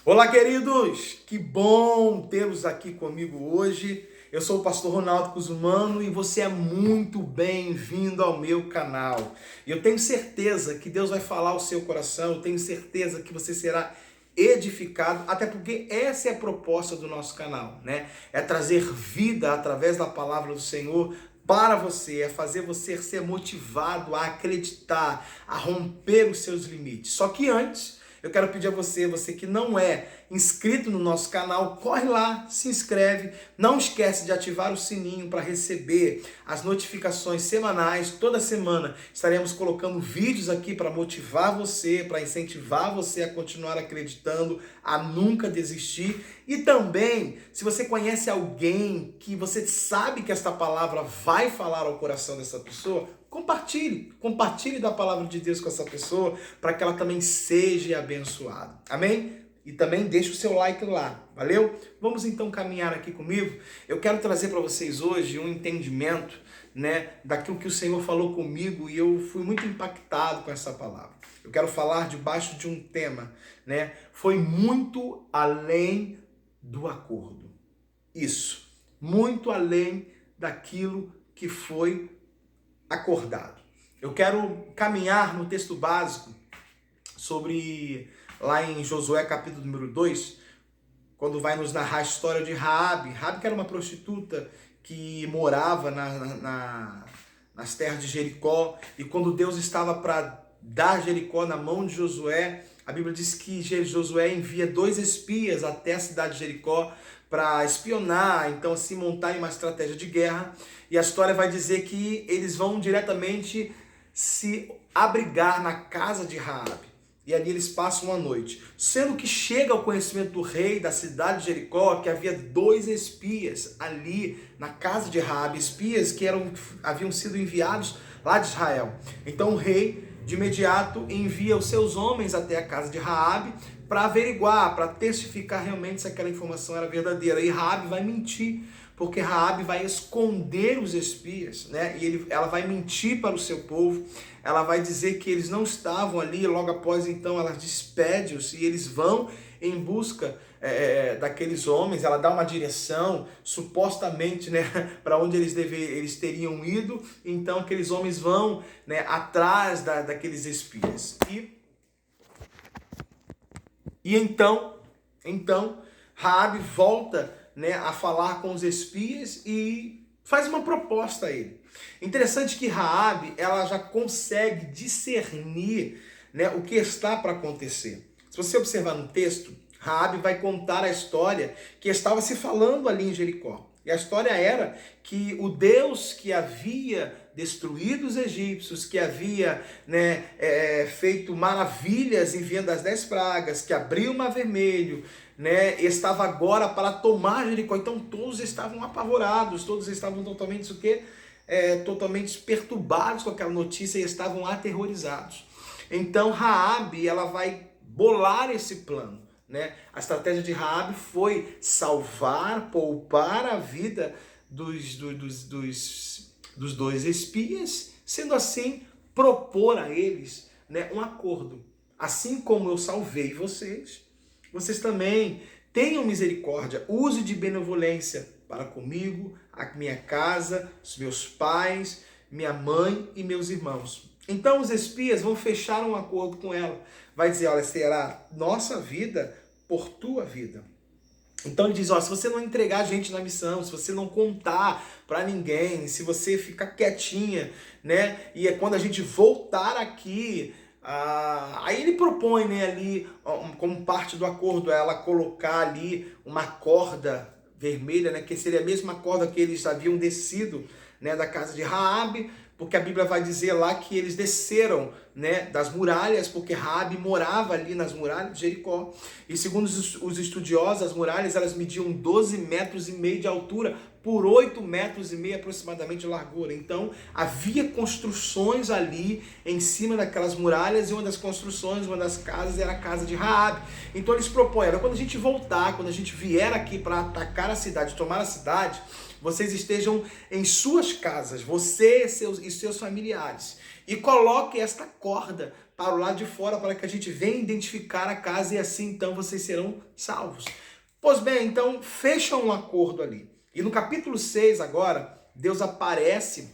Olá, queridos! Que bom tê-los aqui comigo hoje. Eu sou o pastor Ronaldo Cusumano e você é muito bem-vindo ao meu canal. E eu tenho certeza que Deus vai falar ao seu coração, eu tenho certeza que você será edificado, até porque essa é a proposta do nosso canal, né? É trazer vida através da palavra do Senhor para você, é fazer você ser motivado a acreditar, a romper os seus limites. Só que antes, eu quero pedir a você que não é inscrito no nosso canal, corre lá, se inscreve, não esquece de ativar o sininho para receber as notificações semanais. Toda semana estaremos colocando vídeos aqui para motivar você, para incentivar você a continuar acreditando, a nunca desistir. E também, se você conhece alguém que você sabe que esta palavra vai falar ao coração dessa pessoa, compartilhe da palavra de Deus com essa pessoa, para que ela também seja abençoada. Amém? E também deixe o seu like lá, valeu? Vamos então caminhar aqui comigo. Eu quero trazer para vocês hoje um entendimento, né, daquilo que o Senhor falou comigo e eu fui muito impactado com essa palavra. Eu quero falar debaixo de um tema, né? Foi muito além do acordo. Isso, muito além daquilo que foi acordado. Eu quero caminhar no texto básico sobre, lá em Josué capítulo número 2, quando vai nos narrar a história de Raabe. Raabe que era uma prostituta que morava nas terras de Jericó, e quando Deus estava para dar Jericó na mão de Josué, a Bíblia diz que Josué envia 2 espias até a cidade de Jericó para espionar, então assim montarem uma estratégia de guerra, e a história vai dizer que eles vão diretamente se abrigar na casa de Raabe, e ali eles passam uma noite, sendo que chega ao conhecimento do rei da cidade de Jericó que havia 2 espias ali na casa de Raabe, espias que haviam sido enviados lá de Israel. Então o rei de imediato envia os seus homens até a casa de Raabe para averiguar, para testificar realmente se aquela informação era verdadeira. E Raabe vai mentir, porque Raabe vai esconder os espias, né? E ela vai mentir para o seu povo. Ela vai dizer que eles não estavam ali. Logo após, então, ela despede-os e eles vão em busca daqueles homens. Ela dá uma direção, supostamente, né, para onde eles teriam ido. Então, aqueles homens vão, né, atrás daqueles espias. E então, Raabe volta, né, a falar com os espias e faz uma proposta a ele. Interessante que Raabe, ela já consegue discernir, né, o que está para acontecer. Se você observar no texto, Raabe vai contar a história que estava se falando ali em Jericó. E a história era que o Deus que havia destruído os egípcios, que havia, né, feito maravilhas enviando as 10 pragas, que abriu o mar vermelho, né, estava agora para tomar Jericó. Então todos estavam apavorados, todos estavam totalmente totalmente perturbados com aquela notícia e estavam aterrorizados. Então Raabe, ela vai bolar esse plano, né? A estratégia de Raabe foi salvar, poupar a vida dos 2 espias, sendo assim, propor a eles, né, um acordo. Assim como eu salvei vocês, vocês também tenham misericórdia, use de benevolência para comigo, a minha casa, os meus pais, minha mãe e meus irmãos. Então os espias vão fechar um acordo com ela. Vai dizer, olha, será nossa vida por tua vida. Então ele diz, ó, se você não entregar a gente na missão, se você não contar para ninguém, se você ficar quietinha, né? E é quando a gente voltar aqui, aí ele propõe, né, ali, como parte do acordo, ela colocar ali uma corda vermelha, né, que seria a mesma corda que eles haviam descido, né, da casa de Raabe, porque a Bíblia vai dizer lá que eles desceram, né, das muralhas, porque Raabe morava ali nas muralhas de Jericó. E segundo os estudiosos, as muralhas elas mediam 12,5 metros de altura por 8,5 metros aproximadamente de largura. Então havia construções ali em cima daquelas muralhas, e uma das construções, uma das casas era a casa de Raabe. Então eles propõem, quando a gente voltar, quando a gente vier aqui para atacar a cidade, tomar a cidade, vocês estejam em suas casas, você e seus familiares, e coloque esta corda para o lado de fora, para que a gente venha identificar a casa e assim então vocês serão salvos. Pois bem, então fecha um acordo ali. E no capítulo 6 agora, Deus aparece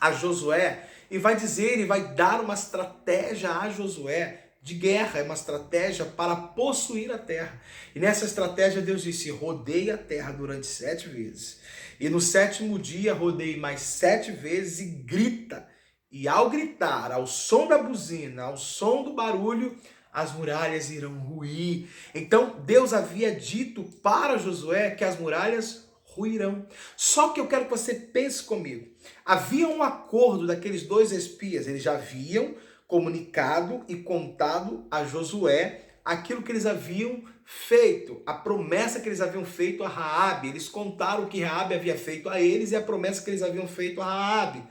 a Josué e vai dizer, e vai dar uma estratégia a Josué de guerra, é uma estratégia para possuir a terra. E nessa estratégia Deus disse, rodeie a terra durante 7 vezes. E no 7º dia rodeie mais 7 vezes e grita. E ao gritar, ao som da buzina, ao som do barulho, as muralhas irão ruir. Então Deus havia dito para Josué que as muralhas ruirão. Só que eu quero que você pense comigo. Havia um acordo daqueles 2 espias, eles já haviam comunicado e contado a Josué aquilo que eles haviam feito, a promessa que eles haviam feito a Raabe. Eles contaram o que Raabe havia feito a eles e a promessa que eles haviam feito a Raabe.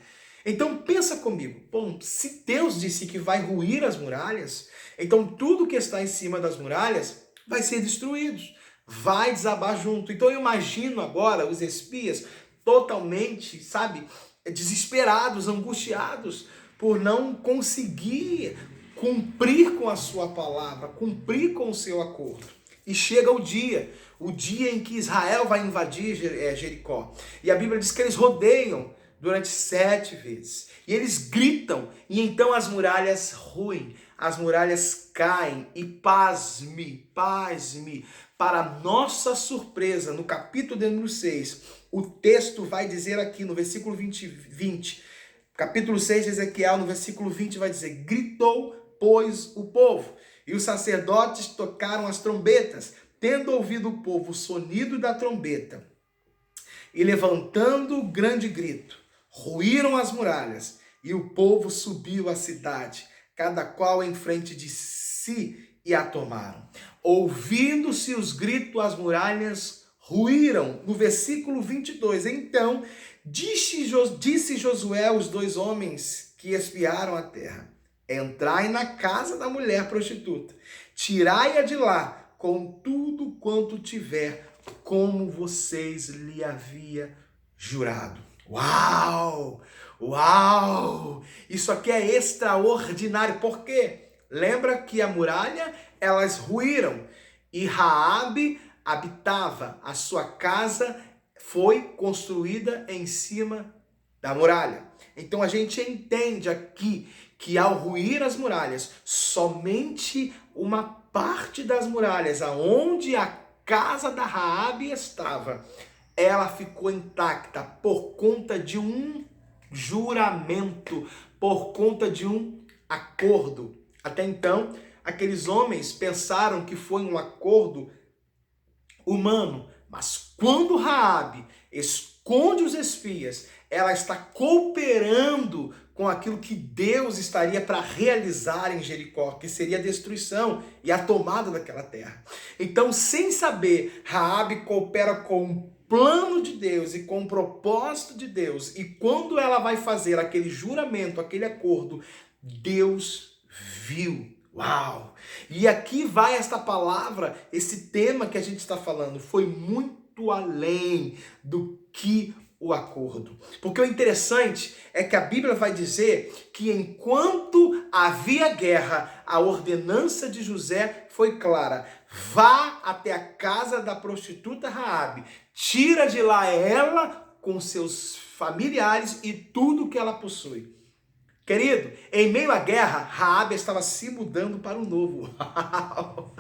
Então pensa comigo, bom, se Deus disse que vai ruir as muralhas, então tudo que está em cima das muralhas vai ser destruído, vai desabar junto. Então eu imagino agora os espias totalmente, desesperados, angustiados, por não conseguir cumprir com a sua palavra, cumprir com o seu acordo. E chega o dia em que Israel vai invadir Jericó. E a Bíblia diz que eles rodeiam durante 7 vezes. E eles gritam, e então as muralhas ruem, as muralhas caem, e pasme, para nossa surpresa, no capítulo de número 6, o texto vai dizer aqui no versículo 20, capítulo 6 de Ezequiel, no versículo 20, vai dizer, gritou, pois, o povo, e os sacerdotes tocaram as trombetas, tendo ouvido o povo o sonido da trombeta, e levantando o grande grito, ruíram as muralhas, e o povo subiu à cidade, cada qual em frente de si, e a tomaram. Ouvindo-se os gritos, as muralhas ruíram. No versículo 22, então, disse Josué aos 2 homens que espiaram a terra, entrai na casa da mulher prostituta, tirai-a de lá, com tudo quanto tiver, como vocês lhe havia jurado. Uau! Uau! Isso aqui é extraordinário. Por quê? Lembra que a muralha, elas ruíram e Raabe habitava, a sua casa foi construída em cima da muralha. Então a gente entende aqui que ao ruir as muralhas, somente uma parte das muralhas, aonde a casa da Raabe estava, ela ficou intacta por conta de um juramento, por conta de um acordo. Até então, aqueles homens pensaram que foi um acordo humano, mas quando Raabe esconde os espias, ela está cooperando com aquilo que Deus estaria para realizar em Jericó, que seria a destruição e a tomada daquela terra. Então, sem saber, Raabe coopera com o plano de Deus e com o propósito de Deus. E quando ela vai fazer aquele juramento, aquele acordo, Deus viu. Uau! E aqui vai esta palavra, esse tema que a gente está falando, foi muito além do que o acordo. Porque o interessante é que a Bíblia vai dizer que enquanto havia guerra, a ordenança de José foi clara. Vá até a casa da prostituta Raabe, tira de lá ela com seus familiares e tudo que ela possui. Querido, em meio à guerra, Raabe estava se mudando para o novo. Uau!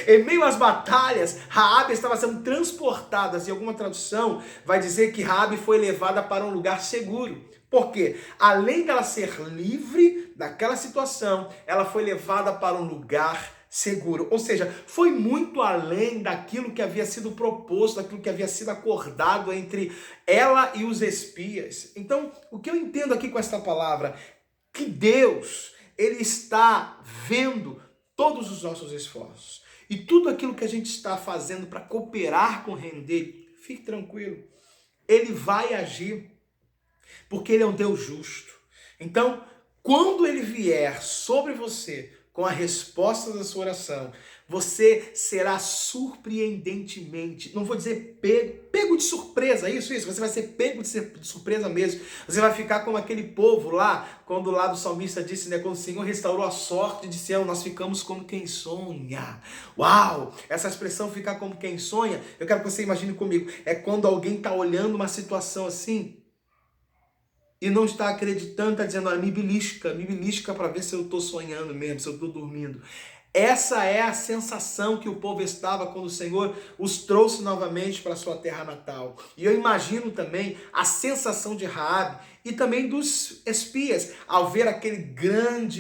Em meio às batalhas, Raabe estava sendo transportada. Em alguma tradução, vai dizer que Raabe foi levada para um lugar seguro. Por quê? Além dela ser livre daquela situação, ela foi levada para um lugar seguro. Ou seja, foi muito além daquilo que havia sido proposto, daquilo que havia sido acordado entre ela e os espias. Então, o que eu entendo aqui com esta palavra? Que Deus, Ele está vendo todos os nossos esforços. E tudo aquilo que a gente está fazendo para cooperar com o reino dele, fique tranquilo. Ele vai agir, porque ele é um Deus justo. Então, quando ele vier sobre você com a resposta da sua oração, você será surpreendentemente, não vou dizer pego de surpresa, isso, você vai ser pego de surpresa mesmo. Você vai ficar como aquele povo lá, quando lá do salmista disse, né, quando o Senhor restaurou a sorte de Sião, nós ficamos como quem sonha. Uau! Essa expressão ficar como quem sonha, eu quero que você imagine comigo, é quando alguém está olhando uma situação assim, e não está acreditando, está dizendo, olha, me belisca para ver se eu estou sonhando mesmo, se eu estou dormindo. Essa é a sensação que o povo estava quando o Senhor os trouxe novamente para a sua terra natal. E eu imagino também a sensação de Raabe e também dos espias, ao ver aquele grande